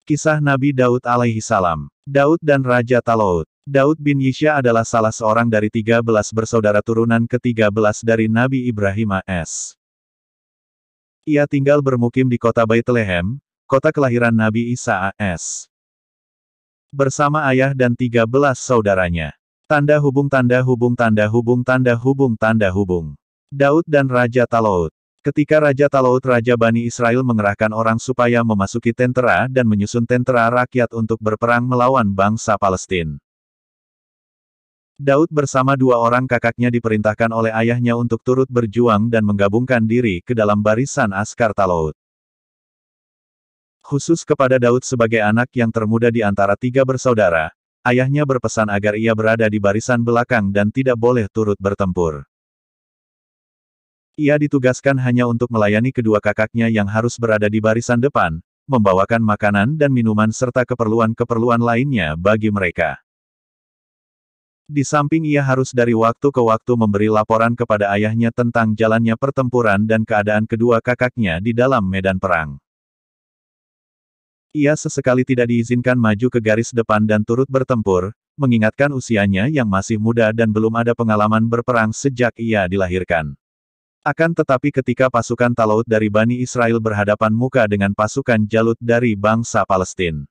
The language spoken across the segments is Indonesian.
Kisah Nabi Daud alaihi salam. Daud dan Raja Talut. Daud bin Yisya adalah salah seorang dari 13 bersaudara turunan ke-13 dari Nabi Ibrahim AS. Ia tinggal bermukim di kota Baitlehen, kota kelahiran Nabi Isa AS. Bersama ayah dan 13 saudaranya. Tanda hubung tanda hubung tanda hubung tanda hubung tanda hubung. Daud dan Raja Talut. Ketika Raja Talut Raja Bani Israel mengerahkan orang supaya memasuki tentera dan menyusun tentera rakyat untuk berperang melawan bangsa Palestina. Daud bersama dua orang kakaknya diperintahkan oleh ayahnya untuk turut berjuang dan menggabungkan diri ke dalam barisan askar Talut. Khusus kepada Daud sebagai anak yang termuda di antara tiga bersaudara, ayahnya berpesan agar ia berada di barisan belakang dan tidak boleh turut bertempur. Ia ditugaskan hanya untuk melayani kedua kakaknya yang harus berada di barisan depan, membawakan makanan dan minuman serta keperluan-keperluan lainnya bagi mereka. Di samping ia harus dari waktu ke waktu memberi laporan kepada ayahnya tentang jalannya pertempuran dan keadaan kedua kakaknya di dalam medan perang. Ia sesekali tidak diizinkan maju ke garis depan dan turut bertempur, mengingatkan usianya yang masih muda dan belum ada pengalaman berperang sejak ia dilahirkan. Akan tetapi ketika pasukan Talut dari Bani Israel berhadapan muka dengan pasukan Jalut dari bangsa Palestina,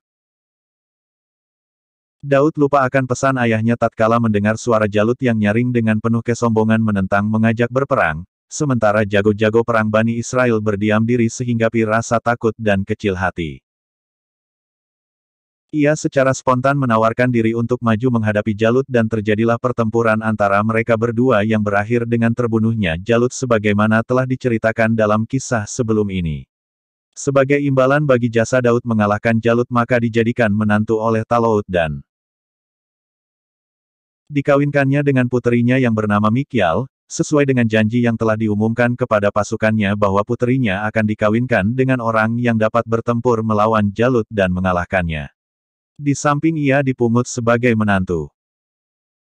Daud lupa akan pesan ayahnya tatkala mendengar suara Jalut yang nyaring dengan penuh kesombongan menentang mengajak berperang, sementara jago-jago perang Bani Israel berdiam diri sehinggapi rasa takut dan kecil hati. Ia secara spontan menawarkan diri untuk maju menghadapi Jalut dan terjadilah pertempuran antara mereka berdua yang berakhir dengan terbunuhnya Jalut sebagaimana telah diceritakan dalam kisah sebelum ini. Sebagai imbalan bagi jasa Daud mengalahkan Jalut maka dijadikan menantu oleh Talut dan dikawinkannya dengan puterinya yang bernama Mikyal, sesuai dengan janji yang telah diumumkan kepada pasukannya bahwa puterinya akan dikawinkan dengan orang yang dapat bertempur melawan Jalut dan mengalahkannya. Di samping ia dipungut sebagai menantu.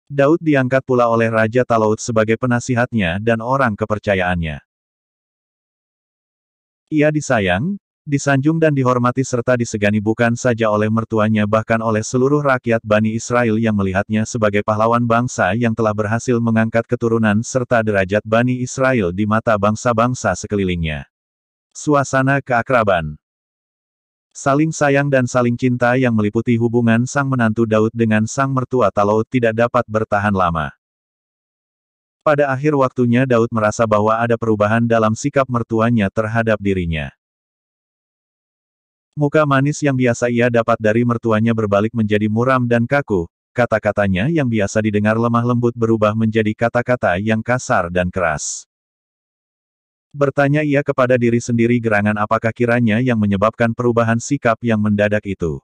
Daud diangkat pula oleh Raja Talut sebagai penasihatnya dan orang kepercayaannya. Ia disayang, disanjung dan dihormati serta disegani bukan saja oleh mertuanya bahkan oleh seluruh rakyat Bani Israel yang melihatnya sebagai pahlawan bangsa yang telah berhasil mengangkat keturunan serta derajat Bani Israel di mata bangsa-bangsa sekelilingnya. Suasana keakraban, saling sayang dan saling cinta yang meliputi hubungan sang menantu Daud dengan sang mertua Talut tidak dapat bertahan lama. Pada akhir waktunya Daud merasa bahwa ada perubahan dalam sikap mertuanya terhadap dirinya. Muka manis yang biasa ia dapat dari mertuanya berbalik menjadi muram dan kaku, kata-katanya yang biasa didengar lemah lembut berubah menjadi kata-kata yang kasar dan keras. Bertanya ia kepada diri sendiri gerangan apakah kiranya yang menyebabkan perubahan sikap yang mendadak itu.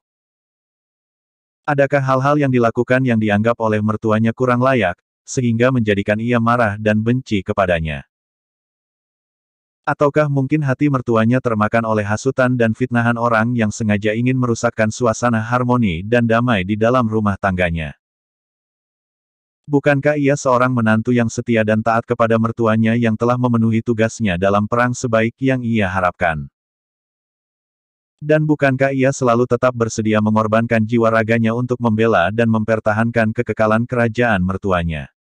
Adakah hal-hal yang dilakukan yang dianggap oleh mertuanya kurang layak, sehingga menjadikan ia marah dan benci kepadanya? Ataukah mungkin hati mertuanya termakan oleh hasutan dan fitnahan orang yang sengaja ingin merusakkan suasana harmoni dan damai di dalam rumah tangganya? Bukankah ia seorang menantu yang setia dan taat kepada mertuanya yang telah memenuhi tugasnya dalam perang sebaik yang ia harapkan? Dan bukankah ia selalu tetap bersedia mengorbankan jiwa raganya untuk membela dan mempertahankan kekekalan kerajaan mertuanya?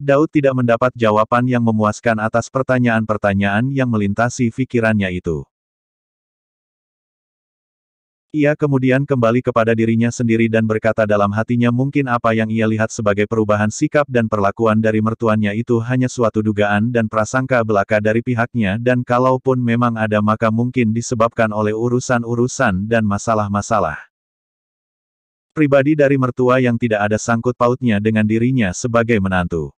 Daud tidak mendapat jawaban yang memuaskan atas pertanyaan-pertanyaan yang melintasi pikirannya itu. Ia kemudian kembali kepada dirinya sendiri dan berkata dalam hatinya mungkin apa yang ia lihat sebagai perubahan sikap dan perlakuan dari mertuanya itu hanya suatu dugaan dan prasangka belaka dari pihaknya dan kalaupun memang ada maka mungkin disebabkan oleh urusan-urusan dan masalah-masalah pribadi dari mertua yang tidak ada sangkut pautnya dengan dirinya sebagai menantu.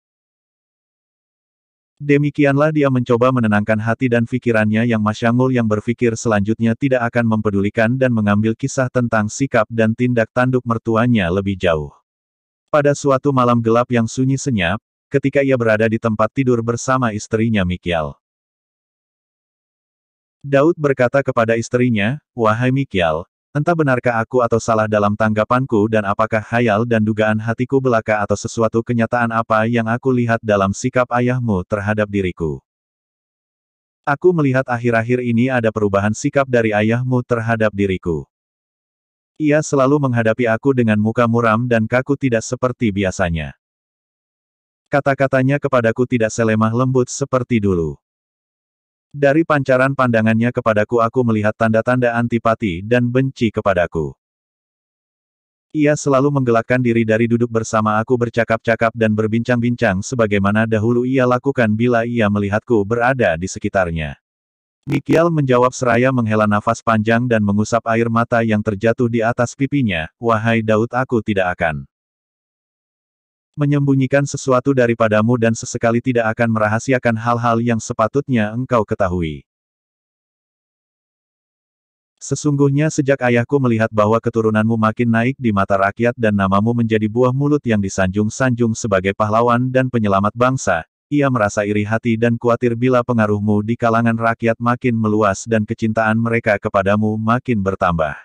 Demikianlah dia mencoba menenangkan hati dan pikirannya yang masyangul yang berpikir selanjutnya tidak akan mempedulikan dan mengambil kisah tentang sikap dan tindak tanduk mertuanya lebih jauh. Pada suatu malam gelap yang sunyi senyap, ketika ia berada di tempat tidur bersama istrinya Mikyal, Daud berkata kepada istrinya, "Wahai Mikyal, entah benarkah aku atau salah dalam tanggapanku dan apakah khayal dan dugaan hatiku belaka atau sesuatu kenyataan apa yang aku lihat dalam sikap ayahmu terhadap diriku. Aku melihat akhir-akhir ini ada perubahan sikap dari ayahmu terhadap diriku. Ia selalu menghadapi aku dengan muka muram dan kaku tidak seperti biasanya. Kata-katanya kepadaku tidak selemah lembut seperti dulu. Dari pancaran pandangannya kepadaku aku melihat tanda-tanda antipati dan benci kepadaku. Ia selalu menggelakkan diri dari duduk bersama aku bercakap-cakap dan berbincang-bincang sebagaimana dahulu ia lakukan bila ia melihatku berada di sekitarnya. Mikiel menjawab seraya menghela nafas panjang dan mengusap air mata yang terjatuh di atas pipinya, "Wahai Daud, aku tidak akan menyembunyikan sesuatu daripadamu dan sesekali tidak akan merahasiakan hal-hal yang sepatutnya engkau ketahui. Sesungguhnya sejak ayahku melihat bahwa keturunanmu makin naik di mata rakyat dan namamu menjadi buah mulut yang disanjung-sanjung sebagai pahlawan dan penyelamat bangsa, ia merasa iri hati dan khawatir bila pengaruhmu di kalangan rakyat makin meluas dan kecintaan mereka kepadamu makin bertambah.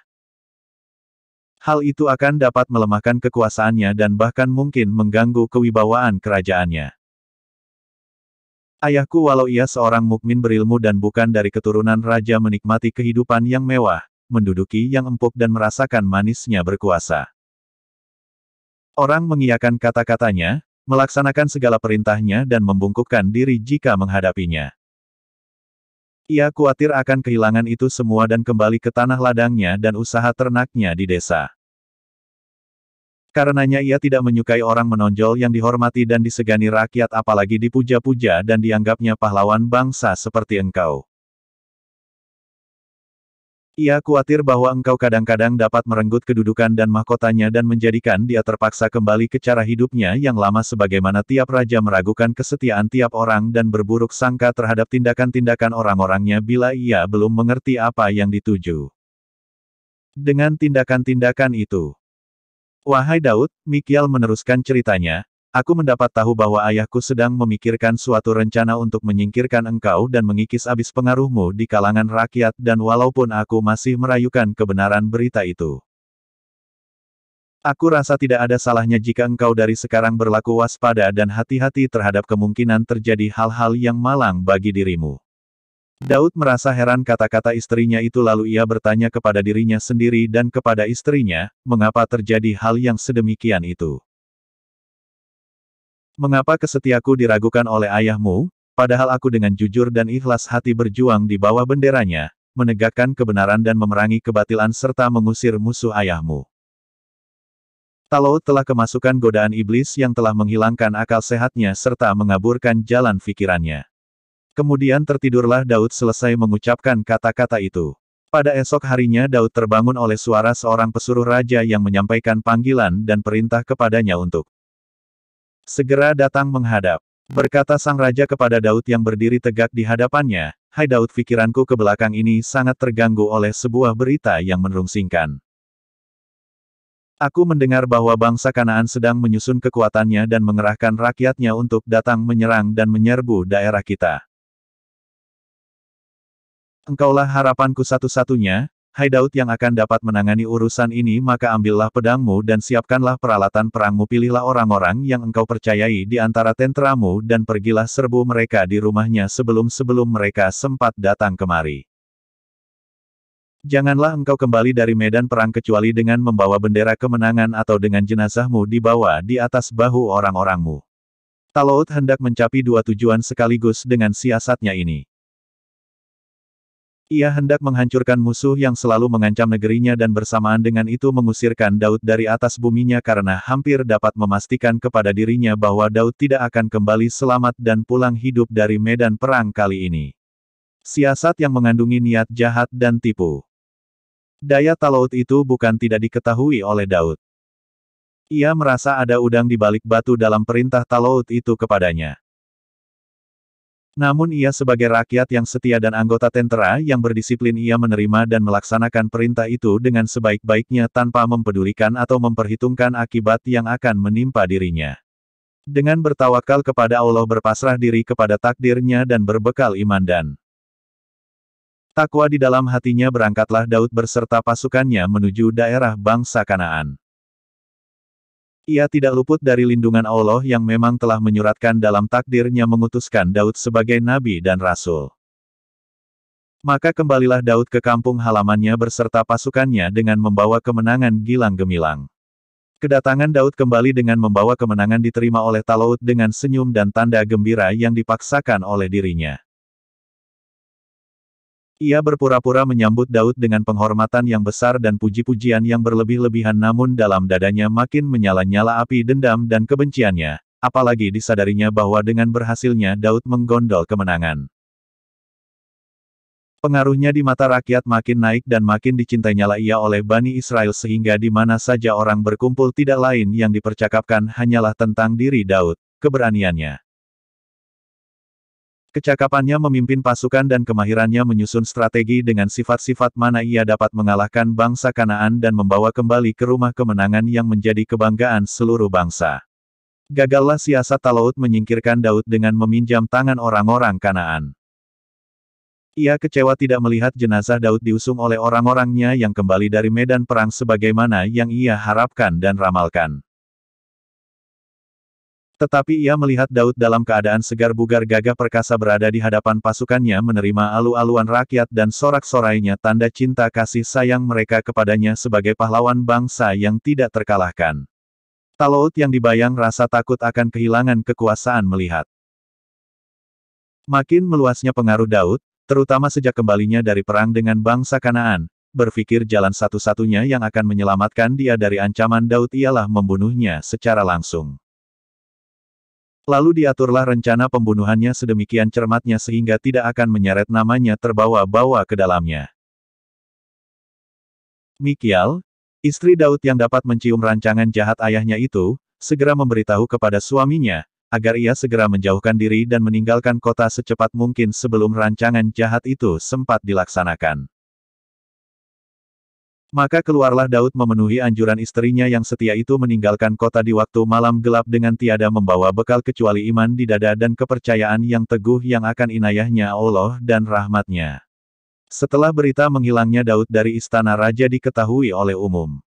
Hal itu akan dapat melemahkan kekuasaannya dan bahkan mungkin mengganggu kewibawaan kerajaannya. Ayahku walau ia seorang mukmin berilmu dan bukan dari keturunan raja menikmati kehidupan yang mewah, menduduki yang empuk dan merasakan manisnya berkuasa. Orang mengiyakan kata-katanya, melaksanakan segala perintahnya dan membungkukkan diri jika menghadapinya. Ia khawatir akan kehilangan itu semua dan kembali ke tanah ladangnya dan usaha ternaknya di desa. Karenanya ia tidak menyukai orang menonjol yang dihormati dan disegani rakyat apalagi dipuja-puja dan dianggapnya pahlawan bangsa seperti engkau. Ia khawatir bahwa engkau kadang-kadang dapat merenggut kedudukan dan mahkotanya dan menjadikan dia terpaksa kembali ke cara hidupnya yang lama sebagaimana tiap raja meragukan kesetiaan tiap orang dan berburuk sangka terhadap tindakan-tindakan orang-orangnya bila ia belum mengerti apa yang dituju dengan tindakan-tindakan itu. Wahai Daud, Mikiel meneruskan ceritanya, aku mendapat tahu bahwa ayahku sedang memikirkan suatu rencana untuk menyingkirkan engkau dan mengikis habis pengaruhmu di kalangan rakyat dan walaupun aku masih merayukan kebenaran berita itu. Aku rasa tidak ada salahnya jika engkau dari sekarang berlaku waspada dan hati-hati terhadap kemungkinan terjadi hal-hal yang malang bagi dirimu. Daud merasa heran kata-kata istrinya itu lalu ia bertanya kepada dirinya sendiri dan kepada istrinya, mengapa terjadi hal yang sedemikian itu? Mengapa kesetiaku diragukan oleh ayahmu, padahal aku dengan jujur dan ikhlas hati berjuang di bawah benderanya, menegakkan kebenaran dan memerangi kebatilan serta mengusir musuh ayahmu. Talut telah kemasukan godaan iblis yang telah menghilangkan akal sehatnya serta mengaburkan jalan pikirannya. Kemudian tertidurlah Daud selesai mengucapkan kata-kata itu. Pada esok harinya Daud terbangun oleh suara seorang pesuruh raja yang menyampaikan panggilan dan perintah kepadanya untuk segera datang menghadap. Berkata sang raja kepada Daud yang berdiri tegak di hadapannya, "Hai Daud, pikiranku ke belakang ini sangat terganggu oleh sebuah berita yang menrungsingkan. Aku mendengar bahwa bangsa Kanaan sedang menyusun kekuatannya dan mengerahkan rakyatnya untuk datang menyerang dan menyerbu daerah kita. Engkaulah harapanku satu-satunya, hai Daud yang akan dapat menangani urusan ini maka ambillah pedangmu dan siapkanlah peralatan perangmu pilihlah orang-orang yang engkau percayai di antara tenteramu dan pergilah serbu mereka di rumahnya sebelum mereka sempat datang kemari. Janganlah engkau kembali dari medan perang kecuali dengan membawa bendera kemenangan atau dengan jenazahmu dibawa di atas bahu orang-orangmu." Talut hendak mencapai dua tujuan sekaligus dengan siasatnya ini. Ia hendak menghancurkan musuh yang selalu mengancam negerinya dan bersamaan dengan itu mengusirkan Daud dari atas buminya karena hampir dapat memastikan kepada dirinya bahwa Daud tidak akan kembali selamat dan pulang hidup dari medan perang kali ini. Siasat yang mengandungi niat jahat dan tipu daya Talut itu bukan tidak diketahui oleh Daud. Ia merasa ada udang di balik batu dalam perintah Talut itu kepadanya. Namun ia sebagai rakyat yang setia dan anggota tentera yang berdisiplin ia menerima dan melaksanakan perintah itu dengan sebaik-baiknya tanpa mempedulikan atau memperhitungkan akibat yang akan menimpa dirinya. Dengan bertawakal kepada Allah berpasrah diri kepada takdirnya dan berbekal iman dan takwa di dalam hatinya berangkatlah Daud berserta pasukannya menuju daerah bangsa Kanaan. Ia tidak luput dari lindungan Allah yang memang telah menyuratkan dalam takdirnya mengutuskan Daud sebagai nabi dan rasul. Maka kembalilah Daud ke kampung halamannya beserta pasukannya dengan membawa kemenangan gilang gemilang. Kedatangan Daud kembali dengan membawa kemenangan diterima oleh Talut dengan senyum dan tanda gembira yang dipaksakan oleh dirinya. Ia berpura-pura menyambut Daud dengan penghormatan yang besar dan puji-pujian yang berlebih-lebihan, namun dalam dadanya makin menyala-nyala api dendam dan kebenciannya, apalagi disadarinya bahwa dengan berhasilnya Daud menggondol kemenangan. Pengaruhnya di mata rakyat makin naik dan makin dicintainya ia oleh Bani Israel sehingga di mana saja orang berkumpul tidak lain yang dipercakapkan hanyalah tentang diri Daud, keberaniannya. Kecakapannya memimpin pasukan dan kemahirannya menyusun strategi dengan sifat-sifat mana ia dapat mengalahkan bangsa Kanaan dan membawa kembali ke rumah kemenangan yang menjadi kebanggaan seluruh bangsa. Gagallah siasat Talut menyingkirkan Daud dengan meminjam tangan orang-orang Kanaan. Ia kecewa tidak melihat jenazah Daud diusung oleh orang-orangnya yang kembali dari medan perang sebagaimana yang ia harapkan dan ramalkan. Tetapi ia melihat Daud dalam keadaan segar bugar gagah perkasa berada di hadapan pasukannya menerima alu-aluan rakyat dan sorak-sorainya tanda cinta kasih sayang mereka kepadanya sebagai pahlawan bangsa yang tidak terkalahkan. Talut yang dibayang rasa takut akan kehilangan kekuasaan melihat makin meluasnya pengaruh Daud, terutama sejak kembalinya dari perang dengan bangsa Kanaan, berpikir jalan satu-satunya yang akan menyelamatkan dia dari ancaman Daud ialah membunuhnya secara langsung. Lalu diaturlah rencana pembunuhannya sedemikian cermatnya sehingga tidak akan menyeret namanya terbawa-bawa ke dalamnya. Mikial, istri Daud yang dapat mencium rancangan jahat ayahnya itu, segera memberitahu kepada suaminya, agar ia segera menjauhkan diri dan meninggalkan kota secepat mungkin sebelum rancangan jahat itu sempat dilaksanakan. Maka keluarlah Daud memenuhi anjuran istrinya yang setia itu meninggalkan kota di waktu malam gelap dengan tiada membawa bekal kecuali iman di dada dan kepercayaan yang teguh yang akan inayahnya Allah dan rahmatnya. Setelah berita menghilangnya Daud dari istana raja diketahui oleh umum,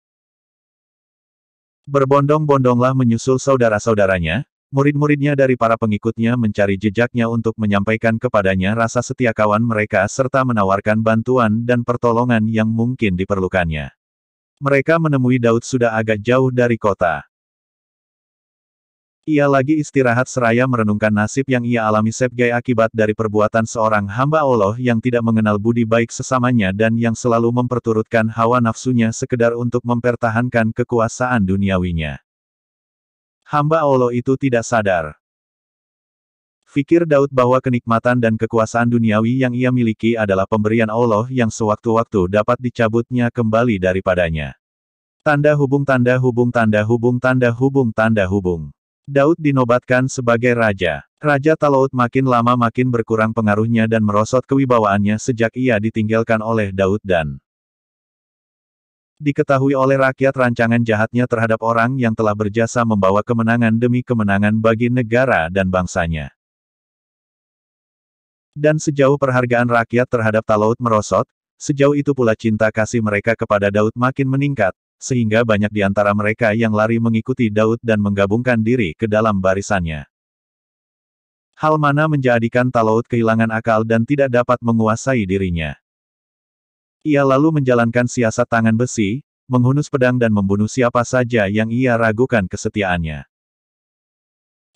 berbondong-bondonglah menyusul saudara-saudaranya, murid-muridnya dari para pengikutnya mencari jejaknya untuk menyampaikan kepadanya rasa setia kawan mereka serta menawarkan bantuan dan pertolongan yang mungkin diperlukannya. Mereka menemui Daud sudah agak jauh dari kota. Ia lagi istirahat seraya merenungkan nasib yang ia alami sebagai akibat dari perbuatan seorang hamba Allah yang tidak mengenal budi baik sesamanya dan yang selalu memperturutkan hawa nafsunya sekedar untuk mempertahankan kekuasaan duniawinya. Hamba Allah itu tidak sadar. Fikir Daud bahwa kenikmatan dan kekuasaan duniawi yang ia miliki adalah pemberian Allah yang sewaktu-waktu dapat dicabutnya kembali daripadanya. Tanda hubung tanda hubung tanda hubung tanda hubung tanda hubung. Daud dinobatkan sebagai raja. Raja Talut makin lama makin berkurang pengaruhnya dan merosot kewibawaannya sejak ia ditinggalkan oleh Daud dan diketahui oleh rakyat rancangan jahatnya terhadap orang yang telah berjasa membawa kemenangan demi kemenangan bagi negara dan bangsanya. Dan sejauh perhargaan rakyat terhadap Talut merosot, sejauh itu pula cinta kasih mereka kepada Daud makin meningkat, sehingga banyak di antara mereka yang lari mengikuti Daud dan menggabungkan diri ke dalam barisannya. Hal mana menjadikan Talut kehilangan akal dan tidak dapat menguasai dirinya. Ia lalu menjalankan siasat tangan besi, menghunus pedang dan membunuh siapa saja yang ia ragukan kesetiaannya.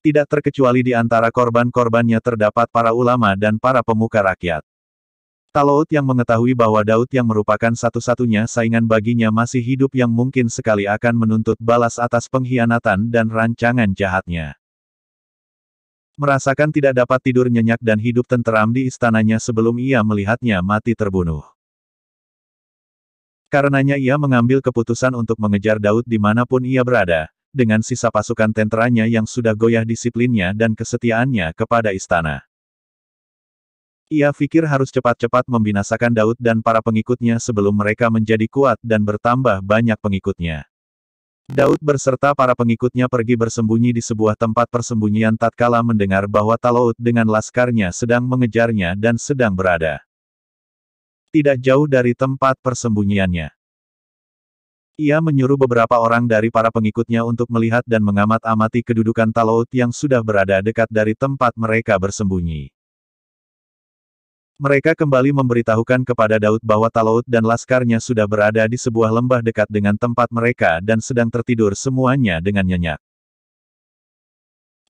Tidak terkecuali di antara korban-korbannya terdapat para ulama dan para pemuka rakyat. Talut yang mengetahui bahwa Daud yang merupakan satu-satunya saingan baginya masih hidup yang mungkin sekali akan menuntut balas atas pengkhianatan dan rancangan jahatnya. Merasakan tidak dapat tidur nyenyak dan hidup tenteram di istananya sebelum ia melihatnya mati terbunuh. Karenanya ia mengambil keputusan untuk mengejar Daud dimanapun ia berada, dengan sisa pasukan tenteranya yang sudah goyah disiplinnya dan kesetiaannya kepada istana. Ia pikir harus cepat-cepat membinasakan Daud dan para pengikutnya sebelum mereka menjadi kuat dan bertambah banyak pengikutnya. Daud beserta para pengikutnya pergi bersembunyi di sebuah tempat persembunyian tatkala mendengar bahwa Talut dengan laskarnya sedang mengejarnya dan sedang berada tidak jauh dari tempat persembunyiannya. Ia menyuruh beberapa orang dari para pengikutnya untuk melihat dan mengamat-amati kedudukan Talut yang sudah berada dekat dari tempat mereka bersembunyi. Mereka kembali memberitahukan kepada Daud bahwa Talut dan laskarnya sudah berada di sebuah lembah dekat dengan tempat mereka dan sedang tertidur semuanya dengan nyenyak.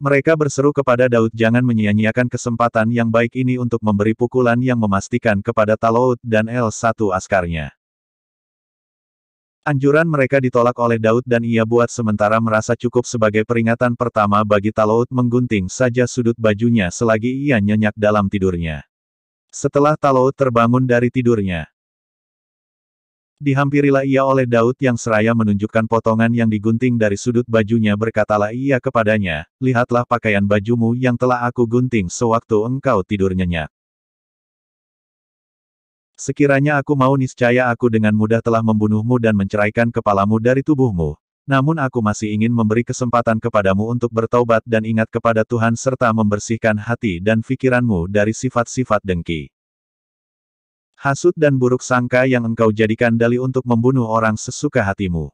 Mereka berseru kepada Daud jangan menyia-nyiakan kesempatan yang baik ini untuk memberi pukulan yang memastikan kepada Talut dan satu askarnya. Anjuran mereka ditolak oleh Daud dan ia buat sementara merasa cukup sebagai peringatan pertama bagi Talut menggunting saja sudut bajunya selagi ia nyenyak dalam tidurnya. Setelah Talut terbangun dari tidurnya, dihampirilah ia oleh Daud yang seraya menunjukkan potongan yang digunting dari sudut bajunya berkatalah ia kepadanya, lihatlah pakaian bajumu yang telah aku gunting sewaktu engkau tidur nyenyak. Sekiranya aku mau niscaya aku dengan mudah telah membunuhmu dan menceraikan kepalamu dari tubuhmu. Namun aku masih ingin memberi kesempatan kepadamu untuk bertaubat dan ingat kepada Tuhan serta membersihkan hati dan pikiranmu dari sifat-sifat dengki, hasut dan buruk sangka yang engkau jadikan dalih untuk membunuh orang sesuka hatimu.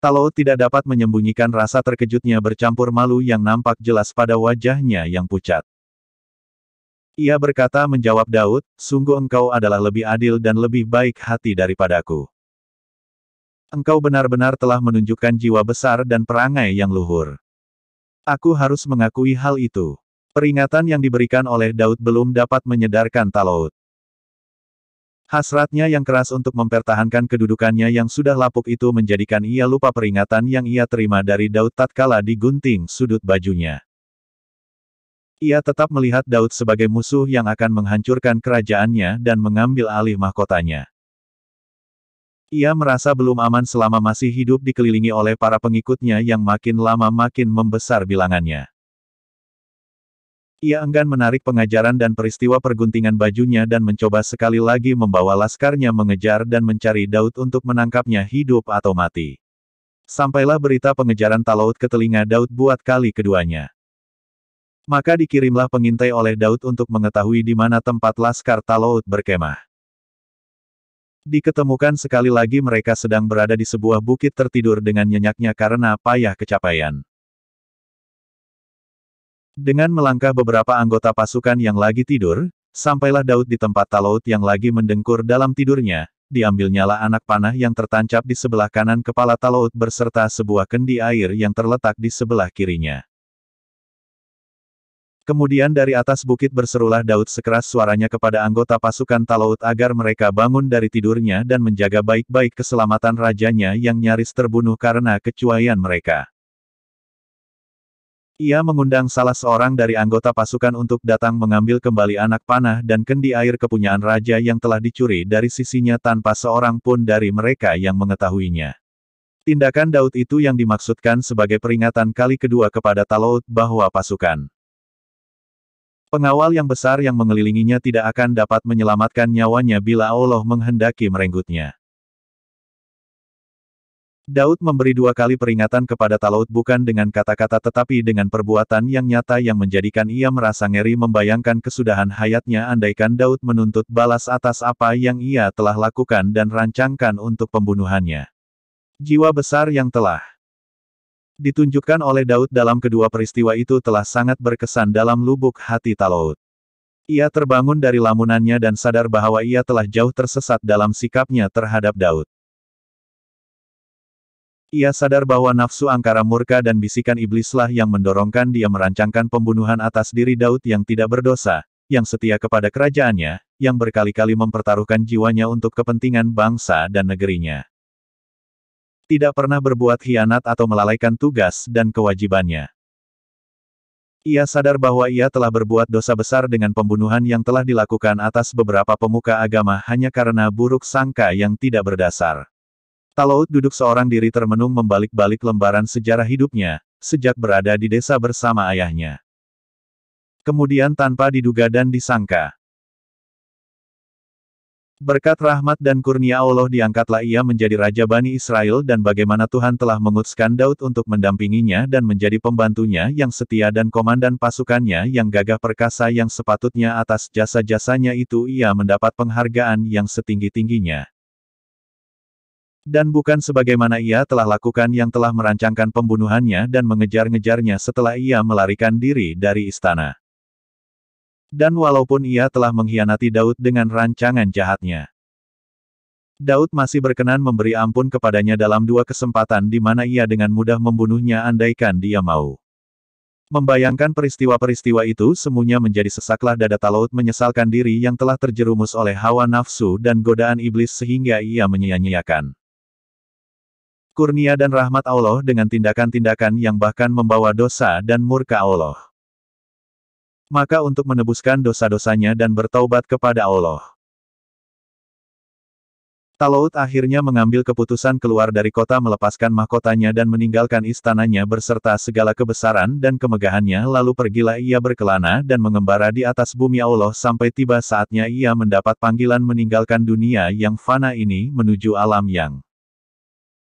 Talut tidak dapat menyembunyikan rasa terkejutnya bercampur malu yang nampak jelas pada wajahnya yang pucat. Ia berkata menjawab Daud, sungguh engkau adalah lebih adil dan lebih baik hati daripadaku. Engkau benar-benar telah menunjukkan jiwa besar dan perangai yang luhur. Aku harus mengakui hal itu. Peringatan yang diberikan oleh Daud belum dapat menyedarkan Talut. Hasratnya yang keras untuk mempertahankan kedudukannya yang sudah lapuk itu menjadikan ia lupa peringatan yang ia terima dari Daud tatkala digunting sudut bajunya. Ia tetap melihat Daud sebagai musuh yang akan menghancurkan kerajaannya dan mengambil alih mahkotanya. Ia merasa belum aman selama masih hidup dikelilingi oleh para pengikutnya yang makin lama makin membesar bilangannya. Ia enggan menarik pengajaran dan peristiwa perguntingan bajunya dan mencoba sekali lagi membawa laskarnya mengejar dan mencari Daud untuk menangkapnya hidup atau mati. Sampailah berita pengejaran Talut ke telinga Daud buat kali keduanya. Maka dikirimlah pengintai oleh Daud untuk mengetahui di mana tempat laskar Talut berkemah. Diketemukan sekali lagi mereka sedang berada di sebuah bukit tertidur dengan nyenyaknya karena payah kecapaian. Dengan melangkah beberapa anggota pasukan yang lagi tidur, sampailah Daud di tempat Talut yang lagi mendengkur dalam tidurnya, diambilnyalah anak panah yang tertancap di sebelah kanan kepala Talut beserta sebuah kendi air yang terletak di sebelah kirinya. Kemudian dari atas bukit berserulah Daud sekeras suaranya kepada anggota pasukan Talut agar mereka bangun dari tidurnya dan menjaga baik-baik keselamatan rajanya yang nyaris terbunuh karena kecuaian mereka. Ia mengundang salah seorang dari anggota pasukan untuk datang mengambil kembali anak panah dan kendi air kepunyaan raja yang telah dicuri dari sisinya tanpa seorang pun dari mereka yang mengetahuinya. Tindakan Daud itu yang dimaksudkan sebagai peringatan kali kedua kepada Talut bahwa pasukan pengawal yang besar yang mengelilinginya tidak akan dapat menyelamatkan nyawanya bila Allah menghendaki merenggutnya. Daud memberi dua kali peringatan kepada Talut bukan dengan kata-kata tetapi dengan perbuatan yang nyata yang menjadikan ia merasa ngeri membayangkan kesudahan hayatnya andaikan Daud menuntut balas atas apa yang ia telah lakukan dan rancangkan untuk pembunuhannya. Jiwa besar yang telah ditunjukkan oleh Daud dalam kedua peristiwa itu telah sangat berkesan dalam lubuk hati Talut. Ia terbangun dari lamunannya dan sadar bahwa ia telah jauh tersesat dalam sikapnya terhadap Daud. Ia sadar bahwa nafsu angkara murka dan bisikan iblislah yang mendorongkan dia merancangkan pembunuhan atas diri Daud yang tidak berdosa, yang setia kepada kerajaannya, yang berkali-kali mempertaruhkan jiwanya untuk kepentingan bangsa dan negerinya. Tidak pernah berbuat khianat atau melalaikan tugas dan kewajibannya. Ia sadar bahwa ia telah berbuat dosa besar dengan pembunuhan yang telah dilakukan atas beberapa pemuka agama hanya karena buruk sangka yang tidak berdasar. Talut duduk seorang diri termenung membalik-balik lembaran sejarah hidupnya, sejak berada di desa bersama ayahnya. Kemudian tanpa diduga dan disangka, berkat rahmat dan kurnia Allah diangkatlah ia menjadi Raja Bani Israel dan bagaimana Tuhan telah mengutuskan Daud untuk mendampinginya dan menjadi pembantunya yang setia dan komandan pasukannya yang gagah perkasa yang sepatutnya atas jasa-jasanya itu ia mendapat penghargaan yang setinggi-tingginya. Dan bukan sebagaimana ia telah lakukan yang telah merancangkan pembunuhannya dan mengejar-ngejarnya setelah ia melarikan diri dari istana. Dan walaupun ia telah mengkhianati Daud dengan rancangan jahatnya, Daud masih berkenan memberi ampun kepadanya dalam 2 kesempatan di mana ia dengan mudah membunuhnya andaikan dia mau. Membayangkan peristiwa-peristiwa itu semuanya menjadi sesaklah dada Talut menyesalkan diri yang telah terjerumus oleh hawa nafsu dan godaan iblis sehingga ia menyia-nyiakan kurnia dan rahmat Allah dengan tindakan-tindakan yang bahkan membawa dosa dan murka Allah. Maka untuk menebuskan dosa-dosanya dan bertaubat kepada Allah, Talut akhirnya mengambil keputusan keluar dari kota melepaskan mahkotanya dan meninggalkan istananya berserta segala kebesaran dan kemegahannya lalu pergilah ia berkelana dan mengembara di atas bumi Allah sampai tiba saatnya ia mendapat panggilan meninggalkan dunia yang fana ini menuju alam yang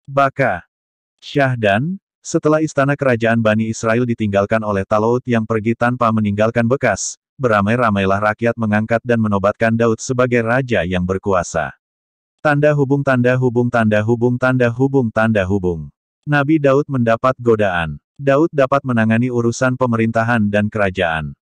baka. Syahdan, setelah istana kerajaan Bani Israel ditinggalkan oleh Talut yang pergi tanpa meninggalkan bekas, beramai-ramailah rakyat mengangkat dan menobatkan Daud sebagai raja yang berkuasa. Tanda hubung tanda hubung tanda hubung tanda hubung tanda hubung. Nabi Daud mendapat godaan. Daud dapat menangani urusan pemerintahan dan kerajaan.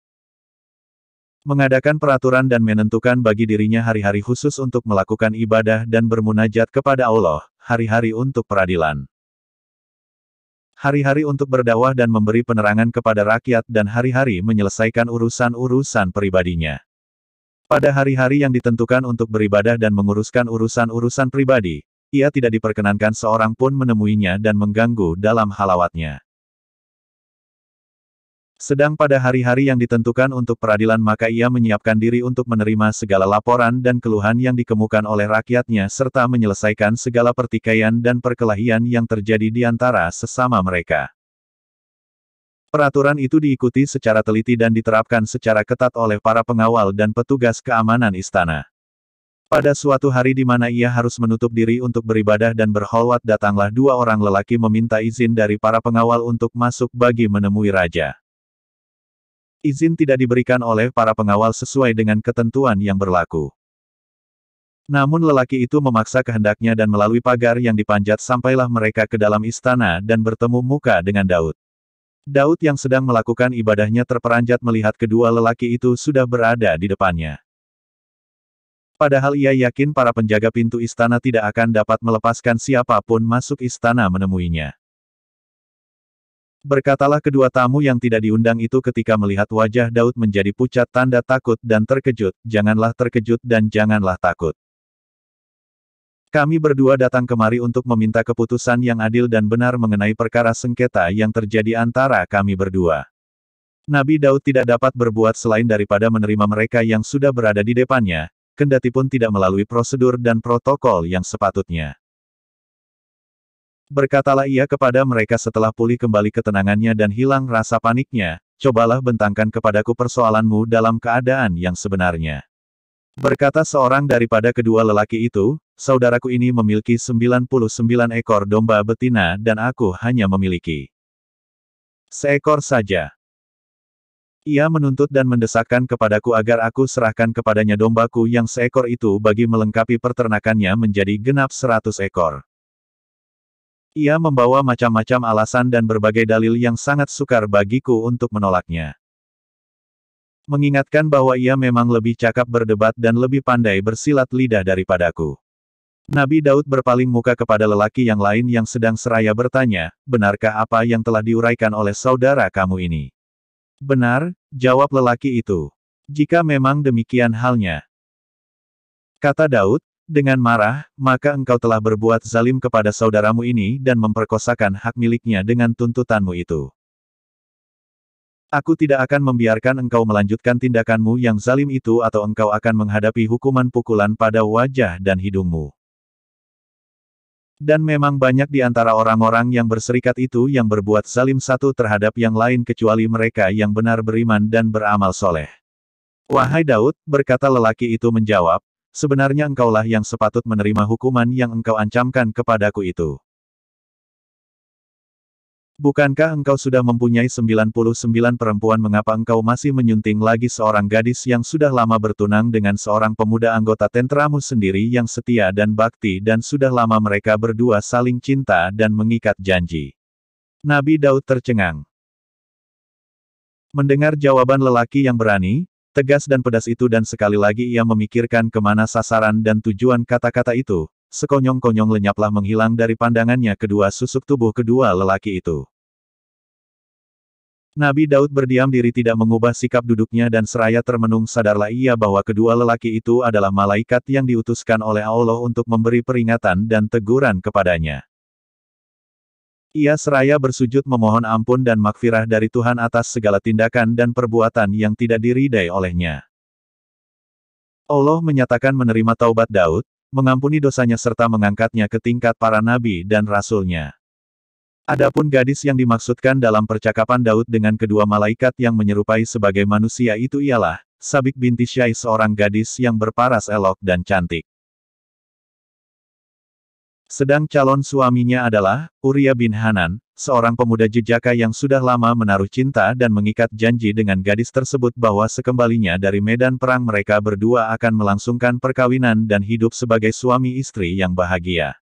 Mengadakan peraturan dan menentukan bagi dirinya hari-hari khusus untuk melakukan ibadah dan bermunajat kepada Allah, hari-hari untuk peradilan, hari-hari untuk berdakwah dan memberi penerangan kepada rakyat dan hari-hari menyelesaikan urusan-urusan pribadinya. Pada hari-hari yang ditentukan untuk beribadah dan menguruskan urusan-urusan pribadi, ia tidak diperkenankan seorang pun menemuinya dan mengganggu dalam halawatnya. Sedang pada hari-hari yang ditentukan untuk peradilan maka ia menyiapkan diri untuk menerima segala laporan dan keluhan yang dikemukakan oleh rakyatnya serta menyelesaikan segala pertikaian dan perkelahian yang terjadi di antara sesama mereka. Peraturan itu diikuti secara teliti dan diterapkan secara ketat oleh para pengawal dan petugas keamanan istana. Pada suatu hari di mana ia harus menutup diri untuk beribadah dan berkholwat datanglah 2 orang lelaki meminta izin dari para pengawal untuk masuk bagi menemui raja. Izin tidak diberikan oleh para pengawal sesuai dengan ketentuan yang berlaku. Namun lelaki itu memaksa kehendaknya dan melalui pagar yang dipanjat sampailah mereka ke dalam istana dan bertemu muka dengan Daud. Daud yang sedang melakukan ibadahnya terperanjat melihat kedua lelaki itu sudah berada di depannya. Padahal ia yakin para penjaga pintu istana tidak akan dapat melepaskan siapapun masuk istana menemuinya. Berkatalah kedua tamu yang tidak diundang itu ketika melihat wajah Daud menjadi pucat tanda takut dan terkejut, janganlah terkejut dan janganlah takut. Kami berdua datang kemari untuk meminta keputusan yang adil dan benar mengenai perkara sengketa yang terjadi antara kami berdua. Nabi Daud tidak dapat berbuat selain daripada menerima mereka yang sudah berada di depannya, kendatipun tidak melalui prosedur dan protokol yang sepatutnya. Berkatalah ia kepada mereka setelah pulih kembali ketenangannya dan hilang rasa paniknya, cobalah bentangkan kepadaku persoalanmu dalam keadaan yang sebenarnya. Berkata seorang daripada kedua lelaki itu, saudaraku ini memiliki 99 ekor domba betina dan aku hanya memiliki seekor saja. Ia menuntut dan mendesakkan kepadaku agar aku serahkan kepadanya dombaku yang seekor itu bagi melengkapi peternakannya menjadi genap 100 ekor. Ia membawa macam-macam alasan dan berbagai dalil yang sangat sukar bagiku untuk menolaknya. Mengingatkan bahwa ia memang lebih cakap berdebat dan lebih pandai bersilat lidah daripadaku. Nabi Daud berpaling muka kepada lelaki yang lain yang sedang seraya bertanya, benarkah apa yang telah diuraikan oleh saudara kamu ini? Benar, jawab lelaki itu. Jika memang demikian halnya, kata Daud, dengan marah, maka engkau telah berbuat zalim kepada saudaramu ini dan memperkosakan hak miliknya dengan tuntutanmu itu. Aku tidak akan membiarkan engkau melanjutkan tindakanmu yang zalim itu atau engkau akan menghadapi hukuman pukulan pada wajah dan hidungmu. Dan memang banyak di antara orang-orang yang berserikat itu yang berbuat zalim satu terhadap yang lain kecuali mereka yang benar beriman dan beramal soleh. Wahai Daud, berkata lelaki itu menjawab, sebenarnya engkaulah yang sepatut menerima hukuman yang engkau ancamkan kepadaku itu. Bukankah engkau sudah mempunyai 99 perempuan mengapa engkau masih menyunting lagi seorang gadis yang sudah lama bertunang dengan seorang pemuda anggota tenteramu sendiri yang setia dan bakti dan sudah lama mereka berdua saling cinta dan mengikat janji. Nabi Daud tercengang mendengar jawaban lelaki yang berani, Tegas dan pedas itu dan sekali lagi ia memikirkan kemana sasaran dan tujuan kata-kata itu, sekonyong-konyong lenyaplah menghilang dari pandangannya kedua susuk tubuh kedua lelaki itu. Nabi Daud berdiam diri tidak mengubah sikap duduknya dan seraya termenung sadarlah ia bahwa kedua lelaki itu adalah malaikat yang diutuskan oleh Allah untuk memberi peringatan dan teguran kepadanya. Ia seraya bersujud memohon ampun dan makfirah dari Tuhan atas segala tindakan dan perbuatan yang tidak diridai olehnya. Allah menyatakan menerima taubat Daud, mengampuni dosanya serta mengangkatnya ke tingkat para nabi dan rasulnya. Adapun gadis yang dimaksudkan dalam percakapan Daud dengan kedua malaikat yang menyerupai sebagai manusia itu ialah Sabik binti Syai, seorang gadis yang berparas elok dan cantik. Sedang calon suaminya adalah Uria bin Hanan, seorang pemuda jejaka yang sudah lama menaruh cinta dan mengikat janji dengan gadis tersebut bahwa sekembalinya dari medan perang mereka berdua akan melangsungkan perkawinan dan hidup sebagai suami istri yang bahagia.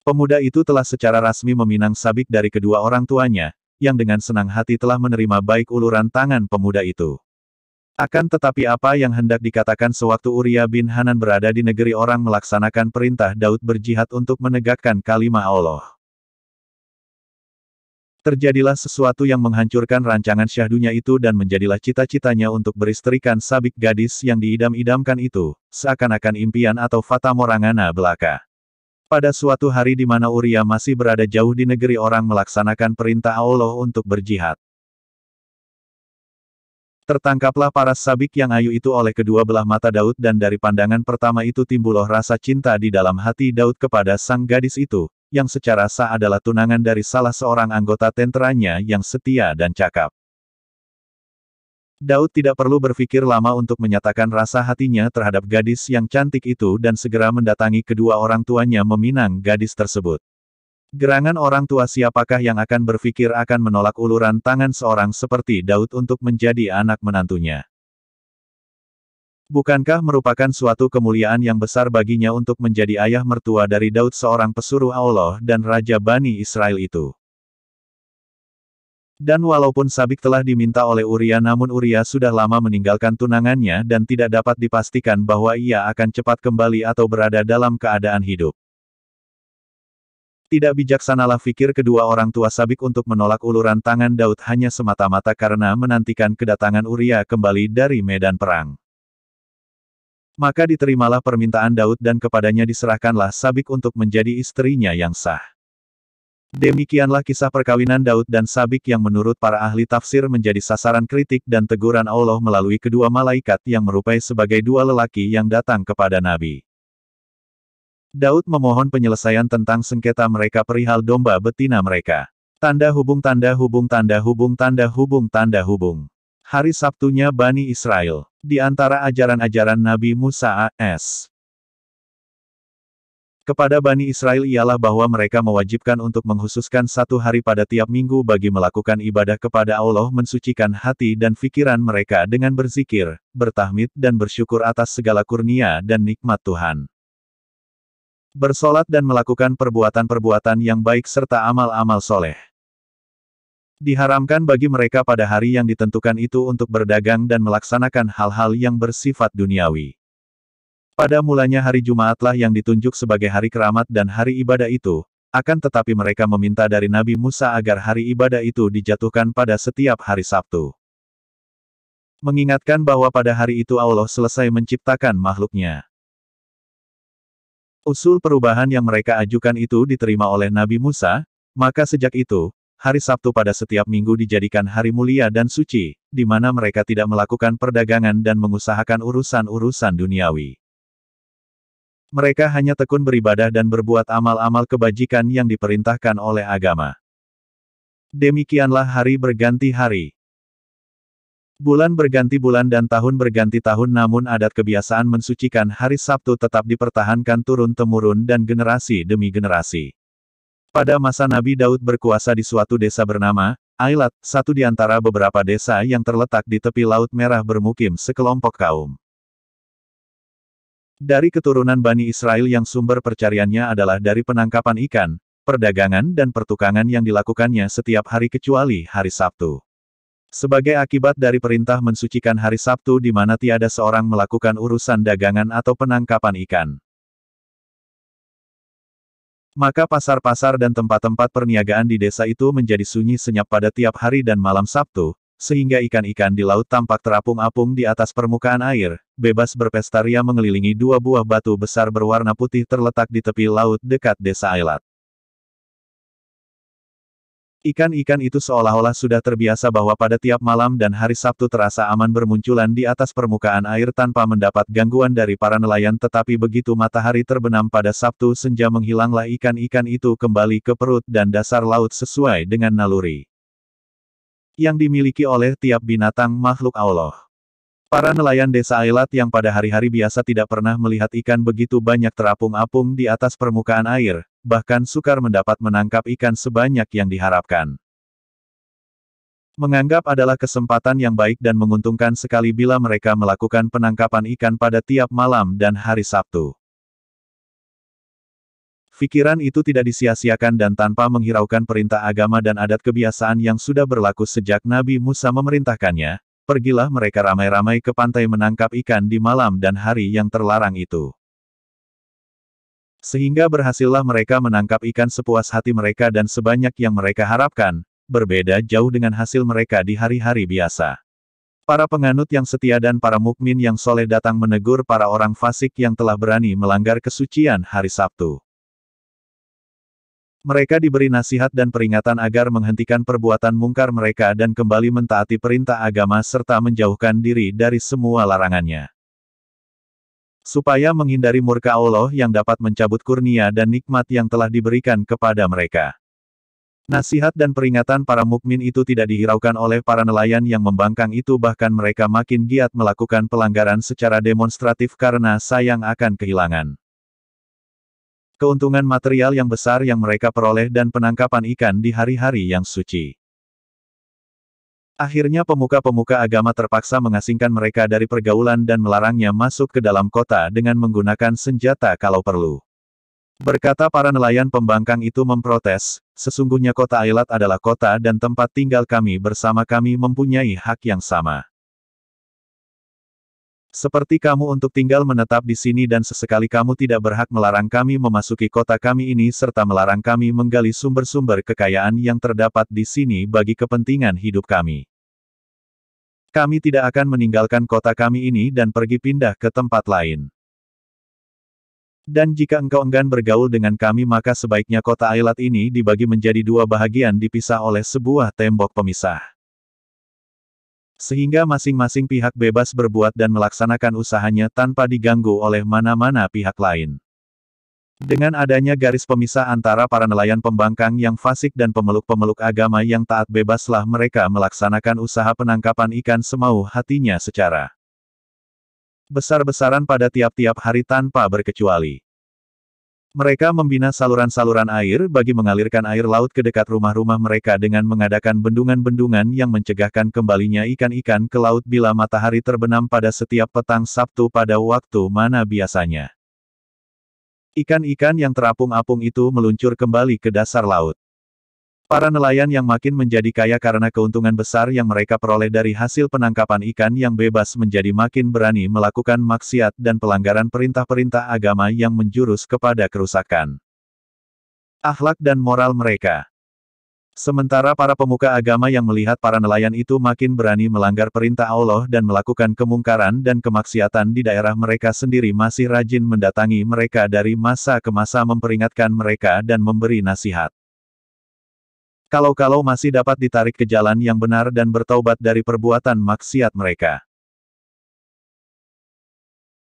Pemuda itu telah secara rasmi meminang Sabik dari kedua orang tuanya, yang dengan senang hati telah menerima baik uluran tangan pemuda itu. Akan tetapi apa yang hendak dikatakan sewaktu Uria bin Hanan berada di negeri orang melaksanakan perintah Daud berjihad untuk menegakkan kalimat Allah. Terjadilah sesuatu yang menghancurkan rancangan syahdunya itu dan menjadilah cita-citanya untuk beristrikan Sabik, gadis yang diidam-idamkan itu, seakan-akan impian atau fata morgana belaka. Pada suatu hari di mana Uria masih berada jauh di negeri orang melaksanakan perintah Allah untuk berjihad, tertangkaplah paras Sabik yang ayu itu oleh kedua belah mata Daud dan dari pandangan pertama itu timbullah rasa cinta di dalam hati Daud kepada sang gadis itu, yang secara sah adalah tunangan dari salah seorang anggota tenteranya yang setia dan cakap. Daud tidak perlu berpikir lama untuk menyatakan rasa hatinya terhadap gadis yang cantik itu dan segera mendatangi kedua orang tuanya meminang gadis tersebut. Gerangan orang tua siapakah yang akan berpikir akan menolak uluran tangan seorang seperti Daud untuk menjadi anak menantunya? Bukankah merupakan suatu kemuliaan yang besar baginya untuk menjadi ayah mertua dari Daud, seorang pesuruh Allah dan Raja Bani Israel itu? Dan walaupun Sabik telah diminta oleh Uria, namun Uria sudah lama meninggalkan tunangannya dan tidak dapat dipastikan bahwa ia akan cepat kembali atau berada dalam keadaan hidup. Tidak bijaksanalah pikir kedua orang tua Sabik untuk menolak uluran tangan Daud hanya semata-mata karena menantikan kedatangan Uria kembali dari medan perang. Maka diterimalah permintaan Daud dan kepadanya diserahkanlah Sabik untuk menjadi istrinya yang sah. Demikianlah kisah perkawinan Daud dan Sabik yang menurut para ahli tafsir menjadi sasaran kritik dan teguran Allah melalui kedua malaikat yang merupai sebagai dua lelaki yang datang kepada Nabi Daud memohon penyelesaian tentang sengketa mereka perihal domba betina mereka. Tanda hubung tanda hubung tanda hubung tanda hubung tanda hubung. Hari Sabtunya Bani Israel. Di antara ajaran-ajaran Nabi Musa a.s. kepada Bani Israel ialah bahwa mereka mewajibkan untuk menghususkan satu hari pada tiap minggu bagi melakukan ibadah kepada Allah, mensucikan hati dan pikiran mereka dengan berzikir, bertahmid dan bersyukur atas segala kurnia dan nikmat Tuhan. Bersolat dan melakukan perbuatan-perbuatan yang baik serta amal-amal soleh. Diharamkan bagi mereka pada hari yang ditentukan itu untuk berdagang dan melaksanakan hal-hal yang bersifat duniawi. Pada mulanya hari Jumatlah yang ditunjuk sebagai hari keramat dan hari ibadah itu, akan tetapi mereka meminta dari Nabi Musa agar hari ibadah itu dijatuhkan pada setiap hari Sabtu. Mengingatkan bahwa pada hari itu Allah selesai menciptakan makhluknya. Usul perubahan yang mereka ajukan itu diterima oleh Nabi Musa, maka sejak itu, hari Sabtu pada setiap minggu dijadikan hari mulia dan suci, di mana mereka tidak melakukan perdagangan dan mengusahakan urusan-urusan duniawi. Mereka hanya tekun beribadah dan berbuat amal-amal kebajikan yang diperintahkan oleh agama. Demikianlah hari berganti hari. Bulan berganti bulan dan tahun berganti tahun, namun adat kebiasaan mensucikan hari Sabtu tetap dipertahankan turun-temurun dan generasi demi generasi. Pada masa Nabi Daud berkuasa di suatu desa bernama Ailat, satu di antara beberapa desa yang terletak di tepi Laut Merah, bermukim sekelompok kaum dari keturunan Bani Israel yang sumber percariannya adalah dari penangkapan ikan, perdagangan dan pertukangan yang dilakukannya setiap hari kecuali hari Sabtu. Sebagai akibat dari perintah mensucikan hari Sabtu di mana tiada seorang melakukan urusan dagangan atau penangkapan ikan. Maka pasar-pasar dan tempat-tempat perniagaan di desa itu menjadi sunyi senyap pada tiap hari dan malam Sabtu, sehingga ikan-ikan di laut tampak terapung-apung di atas permukaan air, bebas berpesta ria mengelilingi dua buah batu besar berwarna putih terletak di tepi laut dekat desa Ailat. Ikan-ikan itu seolah-olah sudah terbiasa bahwa pada tiap malam dan hari Sabtu terasa aman bermunculan di atas permukaan air tanpa mendapat gangguan dari para nelayan, tetapi begitu matahari terbenam pada Sabtu senja menghilanglah ikan-ikan itu kembali ke perut dan dasar laut sesuai dengan naluri yang dimiliki oleh tiap binatang makhluk Allah. Para nelayan desa Ailat yang pada hari-hari biasa tidak pernah melihat ikan begitu banyak terapung-apung di atas permukaan air, bahkan sukar mendapat menangkap ikan sebanyak yang diharapkan. Menganggap adalah kesempatan yang baik dan menguntungkan sekali bila mereka melakukan penangkapan ikan pada tiap malam dan hari Sabtu. Pikiran itu tidak disia-siakan dan tanpa menghiraukan perintah agama dan adat kebiasaan yang sudah berlaku sejak Nabi Musa memerintahkannya, pergilah mereka ramai-ramai ke pantai menangkap ikan di malam dan hari yang terlarang itu. Sehingga berhasillah mereka menangkap ikan sepuas hati mereka dan sebanyak yang mereka harapkan, berbeda jauh dengan hasil mereka di hari-hari biasa. Para penganut yang setia dan para mukmin yang soleh datang menegur para orang fasik yang telah berani melanggar kesucian hari Sabtu. Mereka diberi nasihat dan peringatan agar menghentikan perbuatan mungkar mereka dan kembali mentaati perintah agama serta menjauhkan diri dari semua larangannya. Supaya menghindari murka Allah yang dapat mencabut kurnia dan nikmat yang telah diberikan kepada mereka. Nasihat dan peringatan para mukmin itu tidak dihiraukan oleh para nelayan yang membangkang itu, bahkan mereka makin giat melakukan pelanggaran secara demonstratif karena sayang akan kehilangan keuntungan material yang besar yang mereka peroleh dan penangkapan ikan di hari-hari yang suci. Akhirnya pemuka-pemuka agama terpaksa mengasingkan mereka dari pergaulan dan melarangnya masuk ke dalam kota dengan menggunakan senjata kalau perlu. Berkata para nelayan pembangkang itu memprotes, sesungguhnya kota Ailat adalah kota dan tempat tinggal kami bersama kami mempunyai hak yang sama. Seperti kamu untuk tinggal menetap di sini dan sesekali kamu tidak berhak melarang kami memasuki kota kami ini serta melarang kami menggali sumber-sumber kekayaan yang terdapat di sini bagi kepentingan hidup kami. Kami tidak akan meninggalkan kota kami ini dan pergi pindah ke tempat lain. Dan jika engkau enggan bergaul dengan kami maka sebaiknya kota Ailat ini dibagi menjadi dua bahagian dipisah oleh sebuah tembok pemisah. Sehingga masing-masing pihak bebas berbuat dan melaksanakan usahanya tanpa diganggu oleh mana-mana pihak lain. Dengan adanya garis pemisah antara para nelayan pembangkang yang fasik dan pemeluk-pemeluk agama yang taat, bebaslah mereka melaksanakan usaha penangkapan ikan semau hatinya secara besar-besaran pada tiap-tiap hari tanpa berkecuali. Mereka membina saluran-saluran air bagi mengalirkan air laut ke dekat rumah-rumah mereka dengan mengadakan bendungan-bendungan yang mencegahkan kembalinya ikan-ikan ke laut bila matahari terbenam pada setiap petang Sabtu pada waktu mana biasanya. Ikan-ikan yang terapung-apung itu meluncur kembali ke dasar laut. Para nelayan yang makin menjadi kaya karena keuntungan besar yang mereka peroleh dari hasil penangkapan ikan yang bebas menjadi makin berani melakukan maksiat dan pelanggaran perintah-perintah agama yang menjurus kepada kerusakan akhlak dan moral mereka. Sementara para pemuka agama yang melihat para nelayan itu makin berani melanggar perintah Allah dan melakukan kemungkaran dan kemaksiatan di daerah mereka sendiri masih rajin mendatangi mereka dari masa ke masa memperingatkan mereka dan memberi nasihat. Kalau-kalau masih dapat ditarik ke jalan yang benar dan bertaubat dari perbuatan maksiat mereka.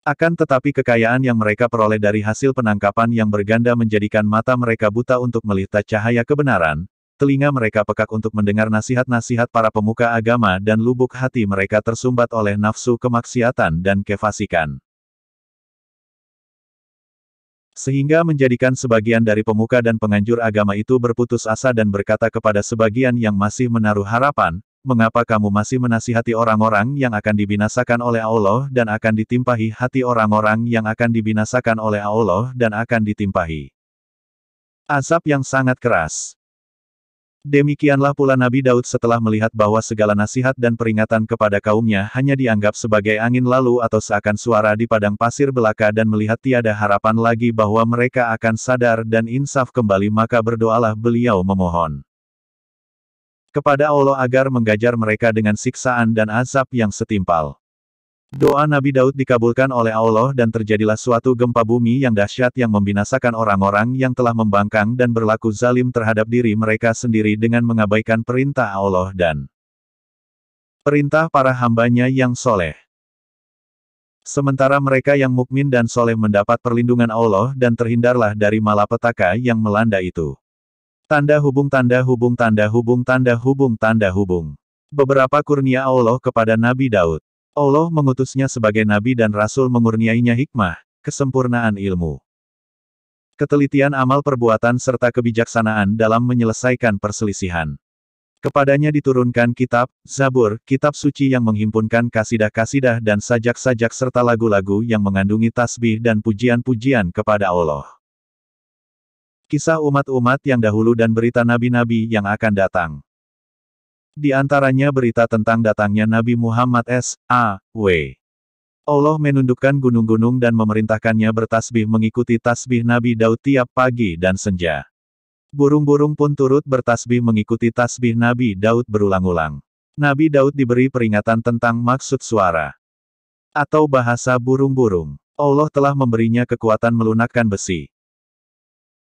Akan tetapi kekayaan yang mereka peroleh dari hasil penangkapan yang berganda menjadikan mata mereka buta untuk melihat cahaya kebenaran, telinga mereka pekak untuk mendengar nasihat-nasihat para pemuka agama dan lubuk hati mereka tersumbat oleh nafsu kemaksiatan dan kefasikan. Sehingga menjadikan sebagian dari pemuka dan penganjur agama itu berputus asa dan berkata kepada sebagian yang masih menaruh harapan, mengapa kamu masih menasihati orang-orang yang akan dibinasakan oleh Allah dan akan ditimpahi hati orang-orang yang akan dibinasakan oleh Allah dan akan ditimpahi azab yang sangat keras. Demikianlah pula Nabi Daud setelah melihat bahwa segala nasihat dan peringatan kepada kaumnya hanya dianggap sebagai angin lalu atau seakan suara di padang pasir belaka dan melihat tiada harapan lagi bahwa mereka akan sadar dan insaf kembali, maka berdoalah beliau memohon kepada Allah agar menggajar mereka dengan siksaan dan azab yang setimpal. Doa Nabi Daud dikabulkan oleh Allah dan terjadilah suatu gempa bumi yang dahsyat yang membinasakan orang-orang yang telah membangkang dan berlaku zalim terhadap diri mereka sendiri dengan mengabaikan perintah Allah dan perintah para hambanya yang soleh. Sementara mereka yang mukmin dan soleh mendapat perlindungan Allah dan terhindarlah dari malapetaka yang melanda itu. Tanda hubung tanda hubung tanda hubung tanda hubung tanda hubung. Beberapa kurnia Allah kepada Nabi Daud. Allah mengutusnya sebagai nabi dan rasul, mengurniainya hikmah, kesempurnaan ilmu, ketelitian amal perbuatan serta kebijaksanaan dalam menyelesaikan perselisihan. Kepadanya diturunkan kitab, Zabur, kitab suci yang menghimpunkan kasidah-kasidah dan sajak-sajak serta lagu-lagu yang mengandungi tasbih dan pujian-pujian kepada Allah. Kisah umat-umat yang dahulu dan berita nabi-nabi yang akan datang. Di antaranya berita tentang datangnya Nabi Muhammad S.A.W. Allah menundukkan gunung-gunung dan memerintahkannya bertasbih mengikuti tasbih Nabi Daud tiap pagi dan senja. Burung-burung pun turut bertasbih mengikuti tasbih Nabi Daud berulang-ulang. Nabi Daud diberi peringatan tentang maksud suara atau bahasa burung-burung. Allah telah memberinya kekuatan melunakkan besi,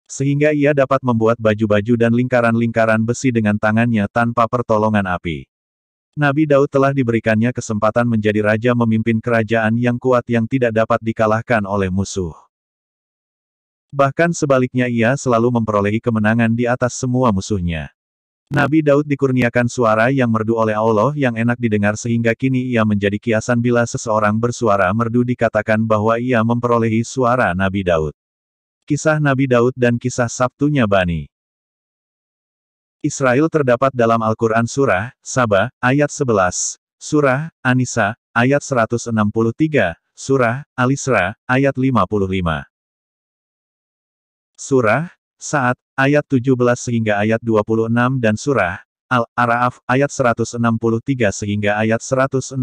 sehingga ia dapat membuat baju-baju dan lingkaran-lingkaran besi dengan tangannya tanpa pertolongan api. Nabi Daud telah diberikannya kesempatan menjadi raja memimpin kerajaan yang kuat yang tidak dapat dikalahkan oleh musuh. Bahkan sebaliknya ia selalu memperolehi kemenangan di atas semua musuhnya. Nabi Daud dikurniakan suara yang merdu oleh Allah yang enak didengar sehingga kini ia menjadi kiasan bila seseorang bersuara merdu dikatakan bahwa ia memperolehi suara Nabi Daud. Kisah Nabi Daud dan kisah Sabtunya Bani Israel terdapat dalam Al-Quran Surah Saba, ayat 11, Surah An-Nisa, ayat 163, Surah Al-Isra, ayat 55. Surah Sa'ad, ayat 17 sehingga ayat 26 dan Surah Al-A'raf, ayat 163 sehingga ayat 165.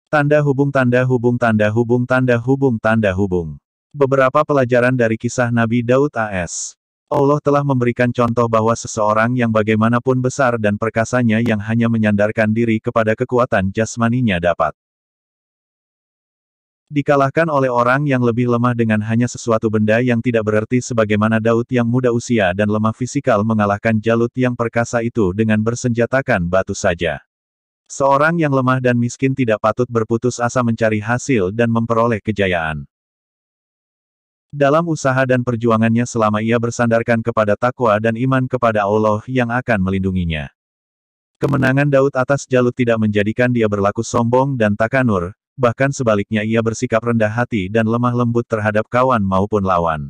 Tanda hubung tanda hubung tanda hubung tanda hubung tanda hubung. Beberapa pelajaran dari kisah Nabi Daud AS. Allah telah memberikan contoh bahwa seseorang yang bagaimanapun besar dan perkasanya yang hanya menyandarkan diri kepada kekuatan jasmaninya dapat dikalahkan oleh orang yang lebih lemah dengan hanya sesuatu benda yang tidak berarti, sebagaimana Daud yang muda usia dan lemah fisikal mengalahkan Jalut yang perkasa itu dengan bersenjatakan batu saja. Seorang yang lemah dan miskin tidak patut berputus asa mencari hasil dan memperoleh kejayaan dalam usaha dan perjuangannya selama ia bersandarkan kepada takwa dan iman kepada Allah yang akan melindunginya. Kemenangan Daud atas Jalut tidak menjadikan dia berlaku sombong dan takanur, bahkan sebaliknya ia bersikap rendah hati dan lemah lembut terhadap kawan maupun lawan.